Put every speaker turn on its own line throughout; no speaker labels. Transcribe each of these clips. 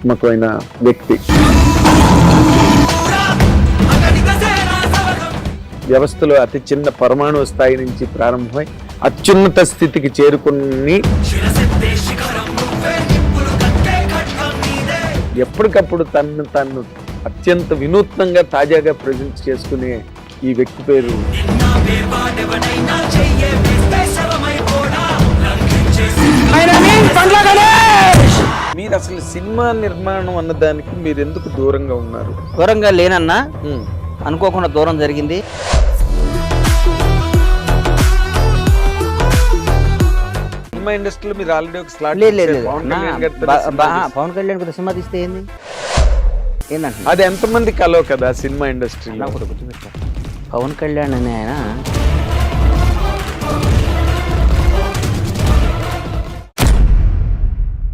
ప్రతిష్టాత్మకమైన వ్యక్తి. వ్యవస్థలో అతి చిన్న పరమాణు స్థాయి నుంచి ప్రారంభమై అత్యున్నత స్థితికి చేరుకుని ఎప్పటికప్పుడు తను అత్యంత వినూత్నంగా తాజాగా ప్రజెంట్ చేసుకునే ఈ వ్యక్తి పేరు మీరు అసలు సినిమా నిర్మాణం అన్నదానికి మీరు ఎందుకు దూరంగా ఉన్నారు?
దూరంగా లేనన్నా అనుకోకుండా దూరం జరిగింది.
సినిమా ఇండస్ట్రీలో మీరు ఆల్రెడీ ఒక స్లాట్
లేదు పవన్ కళ్యాణ్ కొద్దిగా సినిమా తీస్తే ఏందంటే
అది ఎంతమంది కలో కదా సినిమా ఇండస్ట్రీలో.
పవన్ కళ్యాణ్ అనే ఆయన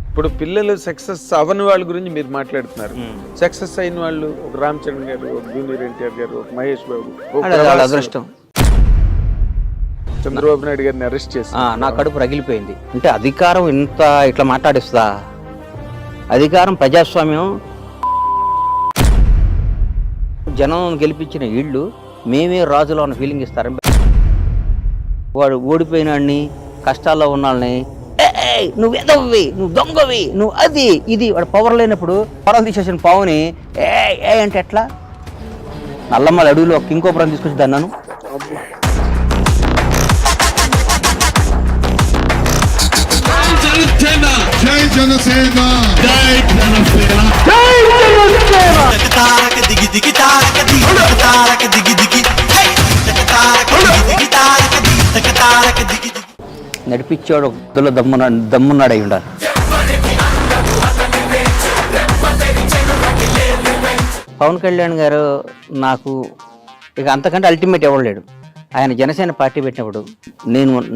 ఇప్పుడు పిల్లలు సక్సెస్ అవని వాళ్ళ గురించి మీరు మాట్లాడుతున్నారు. సక్సెస్ అయిన వాళ్ళు ఒక రామ్ చరణ్ గారు, ఒక జూనియర్ ఎన్టీఆర్ గారు, ఒక మహేష్ బాబు,
అదృష్టం.
చంద్రబాబు నాయుడు గారిని అరెస్ట్ చేసి
నా కడుపు రగిలిపోయింది. అంటే అధికారం ఇంత ఇట్లా మాట్లాడిస్తా, అధికారం ప్రజాస్వామ్యం, జనం గెలిపించిన వీళ్ళు మేమే రాజులో ఉన్న ఫీలింగ్ ఇస్తారని వాడు ఓడిపోయిన వాడిని, కష్టాల్లో ఉన్న వాళ్ళని నువ్వు ఎదవ్వి, నువ్వు దొంగవి, నువ్వు అది ఇది వాడు పవర్ లేనప్పుడు పొరం తీసేసిన పావుని ఏ అంటే ఎట్లా? నల్లమ్మల అడవిలో ఇంకోపురం తీసుకొచ్చి దాన్నాను.
జై జనసేన, జై జనసేన,
నడిపించాడు ఒకలో దమ్మున్నాడు అయి ఉండాలి. పవన్ కళ్యాణ్ గారు నాకు ఇక అంతకంటే అల్టిమేట్ ఇవ్వలేడు. ఆయన జనసేన పార్టీ పెట్టినప్పుడు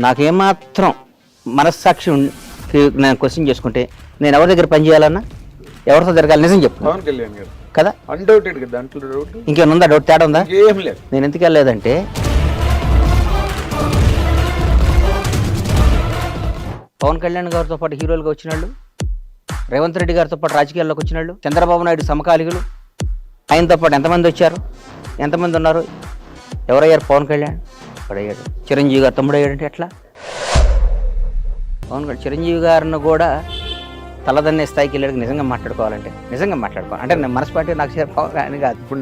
నాకేమాత్రం మనస్సాక్షి నేను క్వశ్చన్ చేసుకుంటే నేను ఎవరి దగ్గర పనిచేయాలన్నా, ఎవరితో జరగాలి నిజం చెప్పు.
పవన్ కళ్యాణ్ గారు
కదా,
అన్డౌటెడ్ కదా, దాంట్లో డౌట్
ఇంకేమైనా ఉందా? డౌట్ తేడా ఉందా?
ఏం లేదు.
నేను ఎందుకు వెళ్ళలేదంటే పవన్ కళ్యాణ్ గారితో పాటు హీరోలుగా వచ్చిన వాళ్ళు, రేవంత్ రెడ్డి గారితో పాటు రాజకీయాల్లోకి వచ్చిన వాళ్ళు, చంద్రబాబు నాయుడు సమకాలికులు, ఆయనతో పాటు ఎంతమంది వచ్చారు, ఎంతమంది ఉన్నారు? ఎవరయ్యారు? పవన్ కళ్యాణ్ అయ్యాడు. చిరంజీవి గారు తమ్ముడు అయ్యాడంటే ఎట్లా? పవన్ కళ్యాణ్ చిరంజీవి గారిని కూడా తలదన్నే స్థాయికి వెళ్ళాడు. నిజంగా మాట్లాడుకోవాలంటే అంటే నేను మనస్పాటి నాకు అని కాదు.
ఇప్పుడు